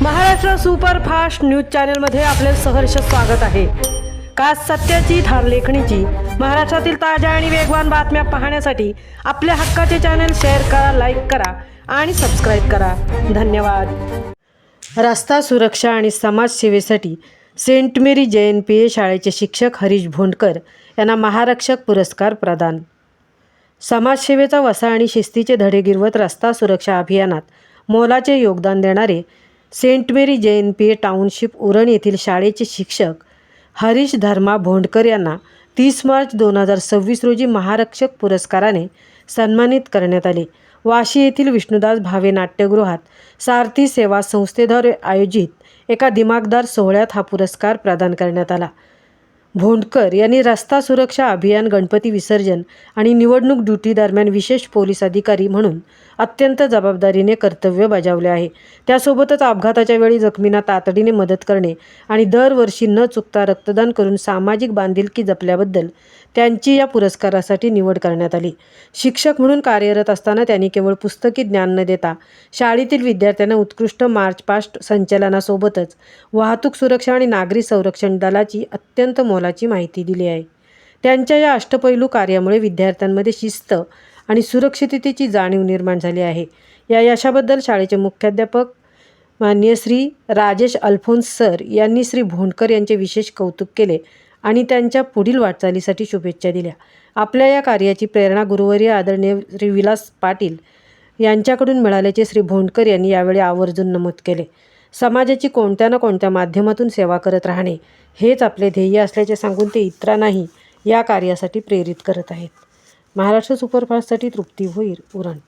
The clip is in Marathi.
महाराष्ट्र सुपरफास्ट न्यूज चॅनलमध्ये आपले सहर्ष स्वागत आहे। खास सत्याची थार लेखणीची महाराष्ट्रातील ताज्या आणि वेगवान बातम्या पाहण्यासाठी आपल्या हक्काचे चॅनल शेअर करा, लाईक करा आणि सबस्क्राईब करा। धन्यवाद। रस्ता सुरक्षा आणि समाजसेवेसाठी सेंट मेरी JNPA शाळेचे शिक्षक हरीश भोंडकर यांना महारक्षक पुरस्कार प्रदान। समाजसेवेचा वसा आणि शिस्तीचे धडे गिरवत रस्ता सुरक्षा अभियानात मोलाचे योगदान देणारे सेंट मेरी JNPA टाउनशिप उरण येथील शाळेचे शिक्षक हरीश धर्मा भोंडकर यांना 30 मार्च 2026 रोजी महारक्षक पुरस्काराने सन्मानित करण्यात आले। वाशी येथील विष्णुदास भावे नाट्यगृहात सारथी सेवा संस्थेद्वारे आयोजित एका दिमाखदार सोहळ्यात हा पुरस्कार प्रदान करण्यात आला। भोंडकर यांनी रस्ता सुरक्षा अभियान, गणपती विसर्जन आणि निवडणूक ड्युटी दरम्यान विशेष पोलीस अधिकारी म्हणून अत्यंत जबाबदारीने कर्तव्य बजावले आहे। त्यासोबतच अपघाताच्या वेळी जखमींना तातडीने मदत करणे आणि दरवर्षी न चुकता रक्तदान करून सामाजिक बांधिलकी जपल्याबद्दल त्यांची या पुरस्कारासाठी निवड करण्यात आली। शिक्षक म्हणून कार्यरत असताना त्यांनी केवळ पुस्तकी ज्ञान न देता शाळेतील विद्यार्थ्यांना उत्कृष्ट मार्च पास्ट संचलनासोबतच वाहतूक सुरक्षा आणि नागरी संरक्षण दलाची अत्यंत मोलाची माहिती दिली आहे। त्यांच्या या अष्टपैलू कार्यामुळे विद्यार्थ्यांमध्ये शिस्त आणि सुरक्षिततेची जाणीव निर्माण झाली आहे। या यशाबद्दल शाळेचे मुख्याध्यापक माननीय श्री राजेश अल्फोन्स सर यांनी श्री भोंडकर यांचे विशेष कौतुक केले आणि त्यांच्या पुढील वाटचालीसाठी शुभेच्छा दिल्या। आपल्या या कार्याची प्रेरणा गुरुवर्य आदरणीय श्री विलास पाटील यांच्याकडून मिळाल्याचे श्री भोंडकर यांनी यावेळी आवर्जून नमूद केले। समाजाची कोणत्या ना कोणत्या माध्यमातून सेवा करत राहणे हेच आपले ध्येय असल्याचे सांगून ते इतरांनाही या कार्यासाठी प्रेरित करत आहेत। महाराष्ट्र सुपरफास्टसाठी तृप्ती भोईर, उरण।